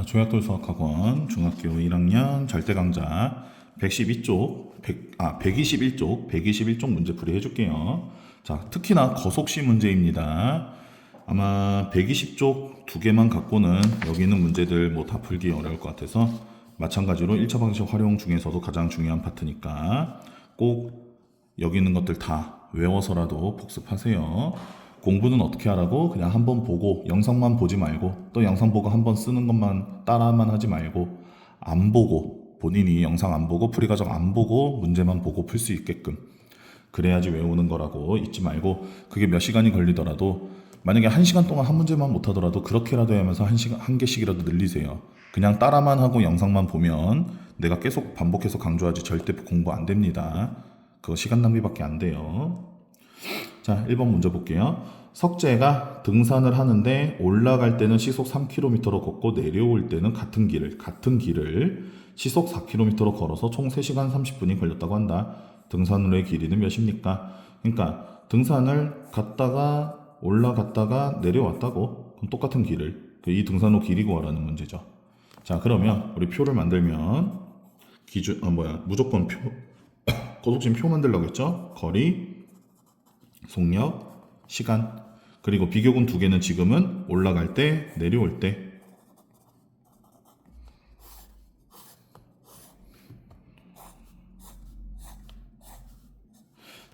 조약돌 수학학원 중학교 1학년 절대강좌 112쪽, 121쪽 문제풀이 해줄게요. 자, 특히나 거속시 문제입니다. 아마 120쪽 두 개만 갖고는 여기 있는 문제들 뭐 다 풀기 어려울 것 같아서 마찬가지로 1차 방식 활용 중에서도 가장 중요한 파트니까 꼭 여기 있는 것들 다 외워서라도 복습하세요. 공부는 어떻게 하라고? 그냥 한번 보고 영상만 보지 말고 또 영상 보고 한번 쓰는 것만 따라만 하지 말고 안 보고 본인이 영상 안 보고 풀이과정 안 보고 문제만 보고 풀 수 있게끔 그래야지 외우는 거라고 잊지 말고 그게 몇 시간이 걸리더라도 만약에 1시간 동안 한 문제만 못 하더라도 그렇게라도 하면서 한 개씩이라도 늘리세요. 그냥 따라만 하고 영상만 보면 내가 계속 반복해서 강조하지 절대 공부 안 됩니다. 그거 시간 낭비밖에 안 돼요. 자, 1번 문제 볼게요. 석재가 등산을 하는데 올라갈 때는 시속 3km로 걷고 내려올 때는 같은 길을 시속 4km로 걸어서 총 3시간 30분이 걸렸다고 한다. 등산로의 길이는 몇입니까? 그러니까 등산을 갔다가 올라갔다가 내려왔다고 그럼 똑같은 길을 이 등산로 길이 구하라는 문제죠. 자, 그러면 우리 표를 만들면 무조건 거속신 표 만들려고 했죠. 거리, 속력, 시간, 그리고 비교군 두 개는 지금은 올라갈 때, 내려올 때.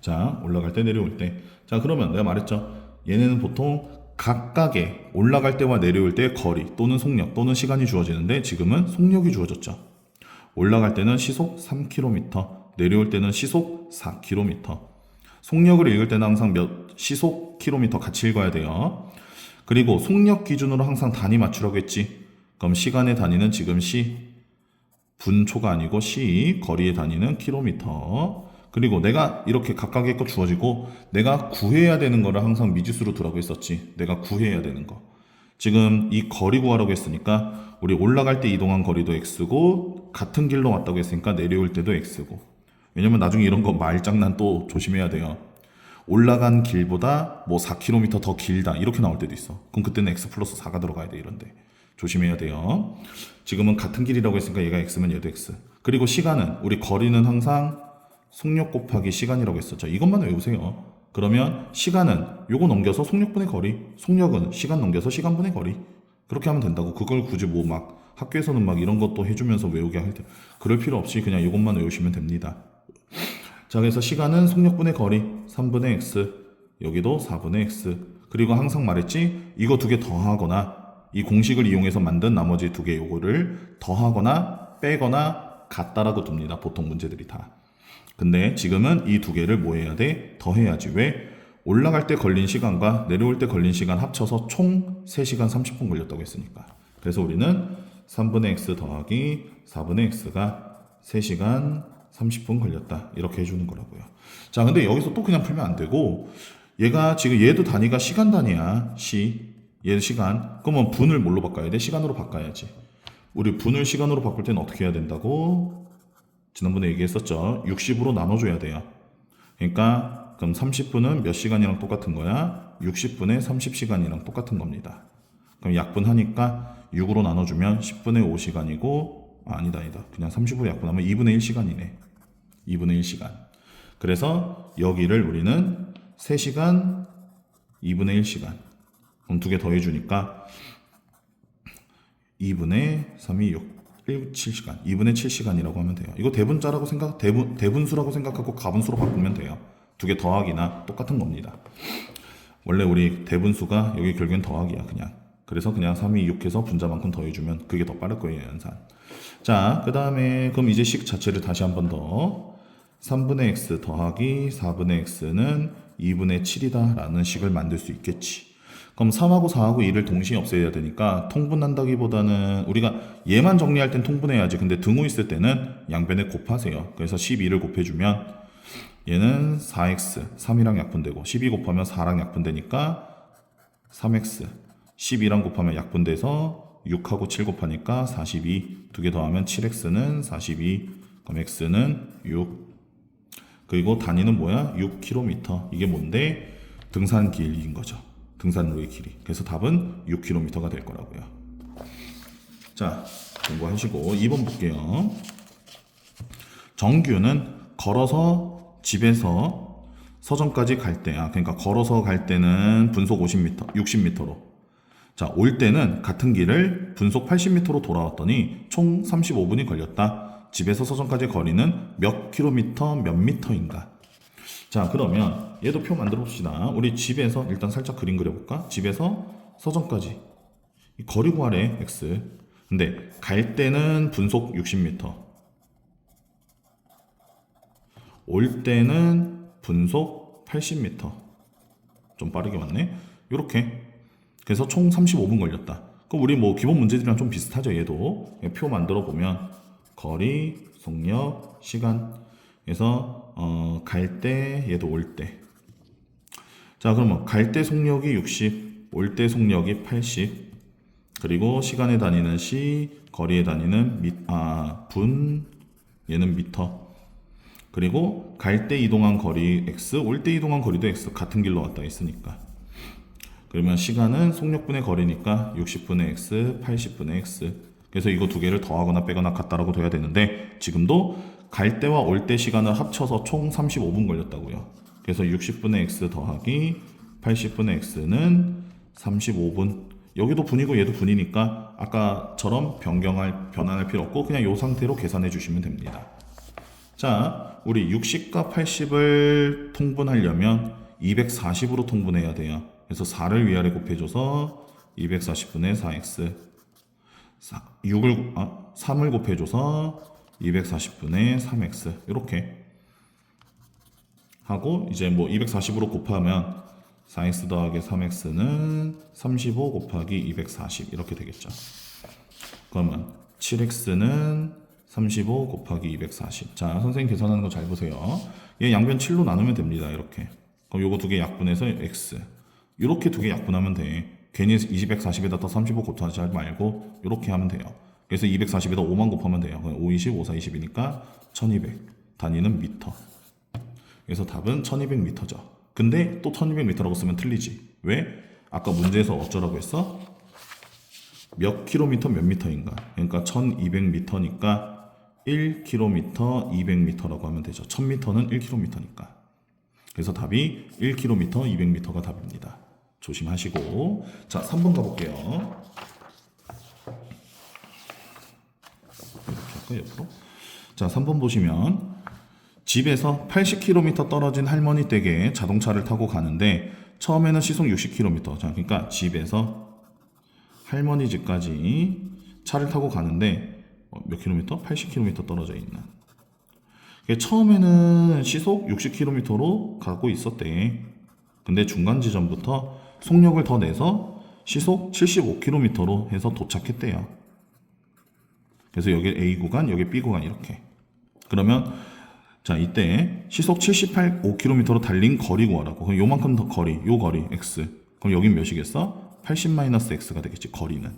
자, 올라갈 때, 내려올 때. 자, 그러면 내가 말했죠. 얘네는 보통 각각의 올라갈 때와 내려올 때의 거리 또는 속력 또는 시간이 주어지는데 지금은 속력이 주어졌죠. 올라갈 때는 시속 3km, 내려올 때는 시속 4km. 속력을 읽을 때는 항상 시속 킬로미터 같이 읽어야 돼요. 그리고 속력 기준으로 항상 단위 맞추라고 했지. 그럼 시간의 단위는 지금 분초가 아니고 거리의 단위는 킬로미터. 그리고 내가 이렇게 각각의 거 주어지고 내가 구해야 되는 거를 항상 미지수로 두라고 했었지. 내가 구해야 되는 거. 지금 이 거리 구하라고 했으니까 우리 올라갈 때 이동한 거리도 x고 같은 길로 왔다고 했으니까 내려올 때도 x고. 왜냐면 나중에 이런 거 말장난 또 조심해야 돼요. 올라간 길보다 뭐 4km 더 길다 이렇게 나올 때도 있어. 그럼 그때는 x 플러스 4가 들어가야 돼. 이런데 조심해야 돼요. 지금은 같은 길이라고 했으니까 얘가 x면 얘도 x. 그리고 시간은 우리 거리는 항상 속력 곱하기 시간이라고 했었죠. 이것만 외우세요. 그러면 시간은 요거 넘겨서 속력분의 거리, 속력은 시간 넘겨서 시간분의 거리. 그렇게 하면 된다고. 그걸 굳이 뭐 막 학교에서는 막 이런 것도 해주면서 외우게 할 때 그럴 필요 없이 그냥 이것만 외우시면 됩니다. 자, 그래서 시간은 속력분의 거리 3분의 x, 여기도 4분의 x. 그리고 항상 말했지, 이거 두 개 더하거나 이 공식을 이용해서 만든 나머지 두 개 요거를 더하거나 빼거나 같다라고 둡니다. 보통 문제들이 다. 근데 지금은 이 두 개를 뭐 해야 돼? 더해야지. 왜? 올라갈 때 걸린 시간과 내려올 때 걸린 시간 합쳐서 총 3시간 30분 걸렸다고 했으니까. 그래서 우리는 3분의 x 더하기 4분의 x가 3시간 30분 걸렸다. 이렇게 해주는 거라고요. 자, 근데 여기서 또 그냥 풀면 안 되고, 얘가 지금 얘도 단위가 시간 단위야. 얘 시간. 그러면 분을 뭘로 바꿔야 돼? 시간으로 바꿔야지. 우리 분을 시간으로 바꿀 때는 어떻게 해야 된다고? 지난번에 얘기했었죠. 60으로 나눠줘야 돼요. 그러니까 그럼 30분은 몇 시간이랑 똑같은 거야? 60분의 30시간이랑 똑같은 겁니다. 그럼 약분하니까 6으로 나눠주면 10분의 5시간이고 아니다. 그냥 30으로 약분하면 2분의 1시간이네. 2분의 1시간. 그래서 여기를 우리는 3시간 2분의 1시간. 그럼 두 개 더해주니까 2분의 3이 6, 7시간. 2분의 7시간이라고 하면 돼요. 이거 대분자라고 대분수라고 생각하고 가분수로 바꾸면 돼요. 두 개 더하기나 똑같은 겁니다. 원래 우리 대분수가 여기 결국엔 더하기야, 그냥. 그래서 그냥 3이 6해서 분자만큼 더해주면 그게 더 빠를 거예요, 연산. 자, 그 다음에 그럼 이제 식 자체를 다시 한 번 더 3분의 x 더하기 4분의 x는 2분의 7이다 라는 식을 만들 수 있겠지. 그럼 3하고 4하고 2를 동시에 없애야 되니까 통분한다기보다는 우리가 얘만 정리할 땐 통분해야지. 근데 등호 있을 때는 양변에 곱하세요. 그래서 12를 곱해주면 얘는 4x, 3이랑 약분되고 12 곱하면 4랑 약분되니까 3x, 12랑 곱하면 약분돼서 6하고 7 곱하니까 42, 두 개 더하면 7x는 42, 그럼 x는 6. 그리고 단위는 뭐야? 6km. 이게 뭔데? 등산 길이인 거죠. 등산로의 길이. 그래서 답은 6km가 될 거라고요. 자, 자, 공부하시고 2번 볼게요. 정규는 걸어서 집에서 서점까지 갈 때, 그러니까 걸어서 갈 때는 분속 50m, 60m로. 자, 올 때는 같은 길을 분속 80m로 돌아왔더니 총 35분이 걸렸다. 집에서 서점까지 거리는 몇 킬로미터, 몇 미터인가? 자, 그러면 얘도 표 만들어 봅시다. 우리 집에서 일단 살짝 그림 그려볼까? 집에서 서점까지. 이 거리 구하래, x. 근데 갈 때는 분속 60m. 올 때는 분속 80m. 좀 빠르게 왔네. 요렇게. 그래서 총 35분 걸렸다. 그럼 우리 뭐 기본 문제들이랑 좀 비슷하죠, 얘도. 표 만들어 보면 거리, 속력, 시간. 그래서 갈 때, 얘도 올 때. 자, 그러면 갈 때 속력이 60, 올 때 속력이 80. 그리고 시간에 다니는 시, 거리에 다니는 분, 얘는 미터. 그리고 갈 때 이동한 거리 x, 올 때 이동한 거리도 x, 같은 길로 왔다 했으니까. 그러면 시간은 속력분의 거리니까 60분의 x, 80분의 x. 그래서 이거 두 개를 더하거나 빼거나 같다라고 둬야 되는데 지금도 갈 때와 올 때 시간을 합쳐서 총 35분 걸렸다고요. 그래서 60분의 x 더하기 80분의 x는 35분. 여기도 분이고 얘도 분이니까 아까처럼 변환할 필요 없고 그냥 이 상태로 계산해 주시면 됩니다. 자, 우리 60과 80을 통분하려면 240으로 통분해야 돼요. 그래서 4를 위아래 곱해줘서 240분의 4x 3을 곱해줘서 240분의 3x 이렇게 하고 이제 뭐 240으로 곱하면 4x 더하기 3x는 35 곱하기 240 이렇게 되겠죠. 그러면 7x는 35 곱하기 240. 자, 선생님 계산하는 거 잘 보세요. 얘 양변 7로 나누면 됩니다. 이렇게. 그럼 요거 두 개 약분해서 x. 이렇게 두 개 약분하면 돼. 괜히 240에다 더 35 곱하지 말고 이렇게 하면 돼요. 그래서 240에다 5만 곱하면 돼요. 5, 20, 5, 4, 20이니까 1200. 단위는 미터. 그래서 답은 1200m죠. 근데 또 1200m라고 쓰면 틀리지. 왜? 아까 문제에서 어쩌라고 했어? 몇 킬로미터 몇 미터인가? 그러니까 1200m니까 1km 200m라고 하면 되죠. 1000m는 1km니까. 그래서 답이 1km 200m가 답입니다. 조심하시고. 자, 3번 가볼게요. 이렇게 할까요, 옆으로? 자, 3번 보시면 집에서 80km 떨어진 할머니 댁에 자동차를 타고 가는데 처음에는 시속 60km. 자, 그러니까 집에서 할머니 집까지 차를 타고 가는데 몇 킬로미터? 80km 떨어져 있는. 처음에는 시속 60km로 가고 있었대. 근데 중간 지점부터 속력을 더 내서 시속 75km로 해서 도착했대요. 그래서 여기 A 구간, 여기 B 구간 이렇게. 그러면 자, 이때 시속 75km로 달린 거리 구하라고. 그럼 요만큼 더 거리, 요 거리 x. 그럼 여긴 몇이겠어? 80-x가 되겠지, 거리는.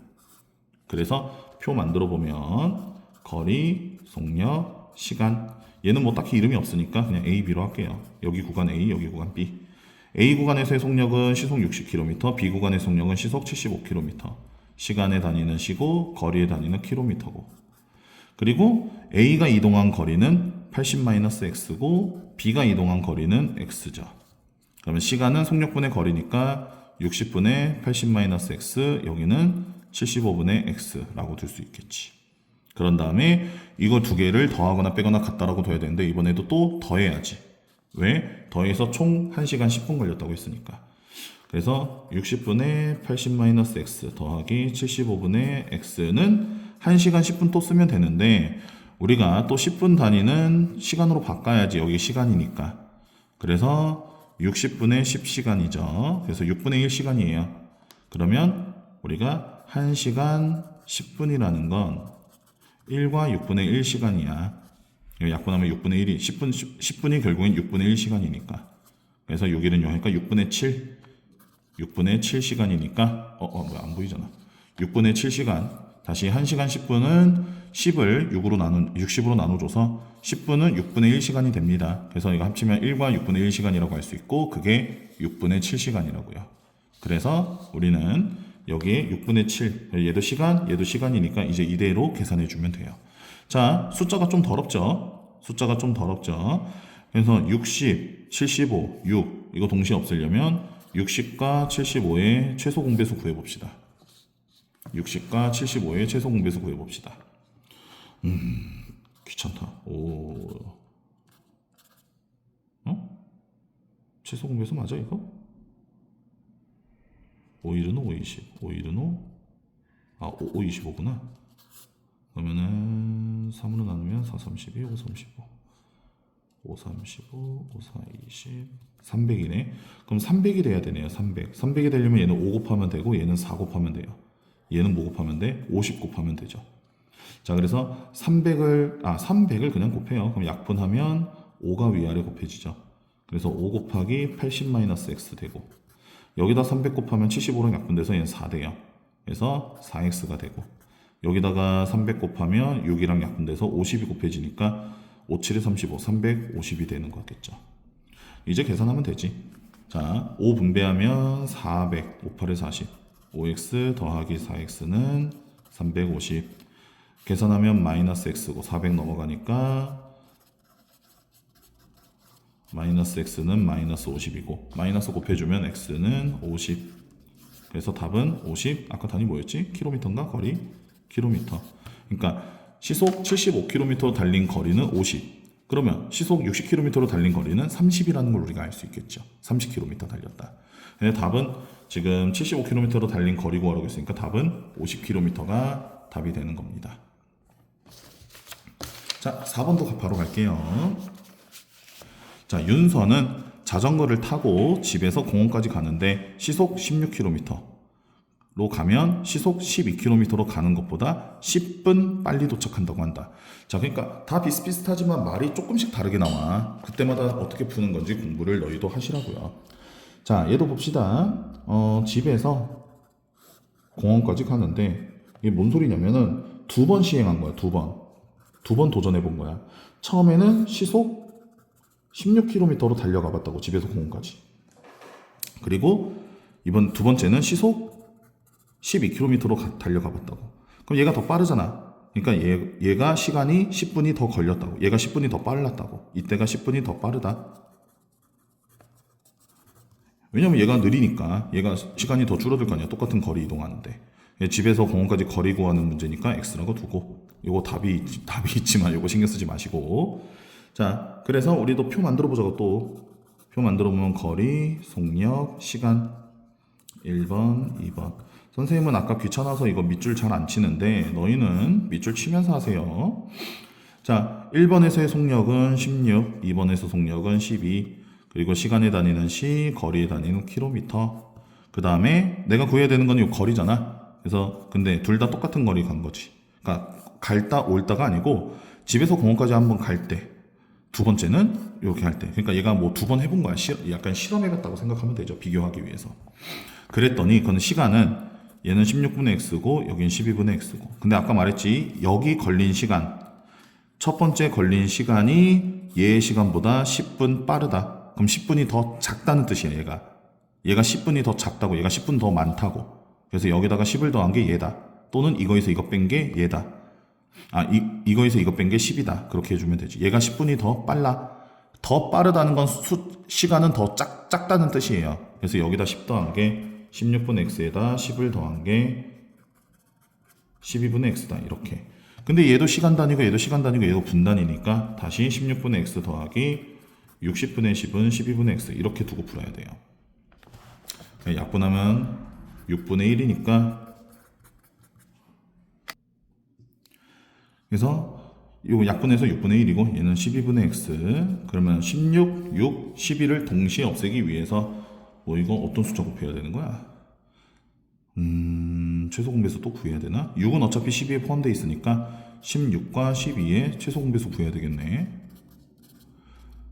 그래서 표 만들어 보면 거리, 속력, 시간. 얘는 뭐 딱히 이름이 없으니까 그냥 A, B로 할게요. 여기 구간 A, 여기 구간 B. A 구간에서의 속력은 시속 60km, B 구간의 속력은 시속 75km. 시간에 다니는 시고, 거리에 다니는 킬로미터고. 그리고 A가 이동한 거리는 80-x고 B가 이동한 거리는 x죠. 그러면 시간은 속력분의 거리니까 60분의 80-x, 여기는 75분의 x라고 둘 수 있겠지. 그런 다음에 이거 두 개를 더하거나 빼거나 같다라고 둬야 되는데 이번에도 또 더해야지. 왜? 더해서 총 1시간 10분 걸렸다고 했으니까. 그래서 60분의 80-x 더하기 75분의 x는 1시간 10분 또 쓰면 되는데 우리가 또 10분 단위는 시간으로 바꿔야지. 여기 시간이니까. 그래서 60분의 10시간이죠. 그래서 6분의 1시간이에요. 그러면 우리가 1시간 10분이라는 건 1과 6분의 1시간이야. 약분하면 6분의 1이 10분이 결국엔 6분의 1시간이니까. 그래서 여기는 하니까 6분의 7. 6분의 7시간이니까 안 보이잖아. 6분의 7시간. 다시 1시간 10분은 10을 60으로 나눠줘서 10분은 6분의 1시간이 됩니다. 그래서 이거 합치면 1과 6분의 1시간이라고 할 수 있고 그게 6분의 7시간이라고요. 그래서 우리는 여기에 6분의 7. 얘도 시간, 얘도 시간이니까 이제 이대로 계산해 주면 돼요. 자, 숫자가 좀 더럽죠? 숫자가 좀 더럽죠? 그래서 60, 75, 6 이거 동시에 없애려면 60과 75의 최소 공배수 구해봅시다. 60과 75의 최소 공배수 구해봅시다. 귀찮다. 최소 공배수 맞아 이거? 5 1은 5, 20. 5 1은 5? 5, 25구나. 그러면은 3으로 나누면 4, 32, 5, 35. 5, 35, 5, 4, 20. 300이네. 그럼 300이 돼야 되네요. 300. 300이 되려면 얘는 5 곱하면 되고 얘는 4 곱하면 돼요. 얘는 뭐 곱하면 돼? 50 곱하면 되죠. 자, 그래서 300을 그냥 곱해요. 그럼 약분하면 5가 위아래 곱해지죠. 그래서 5 곱하기 80-x 되고 여기다 300 곱하면 75랑 약분돼서 얘는 4 돼요. 그래서 4x가 되고 여기다가 300 곱하면 6이랑 약분돼서 50이 곱해지니까 5, 7에 35, 350이 되는 거겠죠. 이제 계산하면 되지. 자, 5 분배하면 400, 5, 8에 40. 5x 더하기 4x는 350. 계산하면 마이너스 x고 400 넘어가니까 마이너스 x는 마이너스 50이고 마이너스 곱해주면 x는 50. 그래서 답은 50. 아까 단위 뭐였지? 킬로미터인가? 거리? 킬로미터. 그러니까 시속 75km 달린 거리는 50. 그러면 시속 60km로 달린 거리는 30이라는 걸 우리가 알 수 있겠죠. 30km 달렸다. 근데 답은 지금 75km로 달린 거리 구하라고 했으니까 답은 50km가 답이 되는 겁니다. 자, 4번도 바로 갈게요. 자, 윤서는 자전거를 타고 집에서 공원까지 가는데 시속 16km로 가면 시속 12km로 가는 것보다 10분 빨리 도착한다고 한다. 자, 그러니까 다 비슷비슷하지만 말이 조금씩 다르게 나와. 그때마다 어떻게 푸는 건지 공부를 너희도 하시라고요. 자, 얘도 봅시다. 집에서 공원까지 가는데 이게 뭔 소리냐면은 2번 시행한 거야. 2번 도전해 본 거야. 처음에는 시속 16km로 달려가 봤다고. 집에서 공원까지. 그리고 이번 두 번째는 시속 12km로 달려가 봤다고. 그럼 얘가 더 빠르잖아. 그러니까 얘가 시간이 10분이 더 걸렸다고. 얘가 10분이 더 빨랐다고. 이때가 10분이 더 빠르다. 왜냐면 얘가 느리니까. 얘가 시간이 더 줄어들 거 아니야. 똑같은 거리 이동하는데. 집에서 공원까지 거리 구하는 문제니까 x라고 두고. 요거 답이 있지만 요거 신경 쓰지 마시고. 자, 그래서 우리도 표 만들어 보자고. 또 표 만들어 보면 거리, 속력, 시간 1번, 2번. 선생님은 아까 귀찮아서 이거 밑줄 잘 안 치는데 너희는 밑줄 치면서 하세요. 자, 1번에서의 속력은 16, 2번에서 속력은 12, 그리고 시간의 단위는 시, 거리의 단위는 킬로미터. 그 다음에 내가 구해야 되는 건 이 거리잖아. 그래서 근데 둘 다 똑같은 거리 간 거지. 그러니까 갈다 올다가 아니고 집에서 공원까지 한번 갈 때, 두 번째는 이렇게 할 때. 그러니까 얘가 뭐 2번 해본 거야. 약간 실험해봤다고 생각하면 되죠. 비교하기 위해서. 그랬더니 그건 시간은 얘는 16분의 x고 여긴 12분의 x고. 근데 아까 말했지. 여기 걸린 시간. 첫 번째 걸린 시간이 얘의 시간보다 10분 빠르다. 그럼 10분이 더 작다는 뜻이야. 얘가 10분이 더 작다고. 얘가 10분 더 많다고. 그래서 여기다가 10을 더한 게 얘다. 또는 이거에서 이거 뺀 게 얘다. 이거에서 이거 뺀 게 10이다. 그렇게 해주면 되지. 얘가 10분이 더 빨라. 더 빠르다는 건 시간은 더 작다는 뜻이에요. 그래서 여기다 10 더한 게 16분의 x에다 10을 더한 게 12분의 x다. 이렇게. 근데 얘도 시간 단위고 얘도 시간 단위고 얘도 분단위니까 다시 16분의 x 더하기 60분의 10은 12분의 x 이렇게 두고 풀어야 돼요. 약분하면 6분의 1이니까 그래서 이거 약분해서 6분의 1이고 얘는 12분의 x. 그러면 16, 6, 12를 동시에 없애기 위해서 뭐 이거 어떤 숫자 곱해야 되는 거야? 최소 공배수 또 구해야 되나? 6은 어차피 12에 포함되어 있으니까 16과 12의 최소 공배수 구해야 되겠네.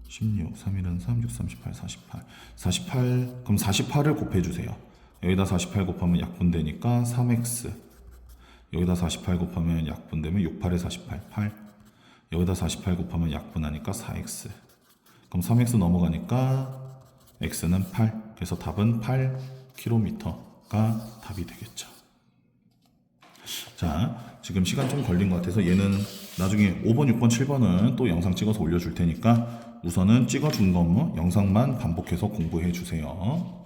16, 3, 1은 3, 6, 38, 48. 48, 그럼 48을 곱해주세요. 여기다 48 곱하면 약분되니까 3x. 여기다 48 곱하면 약분되면 6, 8에 48, 8. 여기다 48 곱하면 약분하니까 4x. 그럼 3x 넘어가니까 x는 8. 그래서 답은 8km. 답이 되겠죠. 자, 지금 시간 좀 걸린 것 같아서 얘는 나중에 5번, 6번, 7번은 또 영상 찍어서 올려줄 테니까 우선은 찍어준 거 영상만 반복해서 공부해 주세요.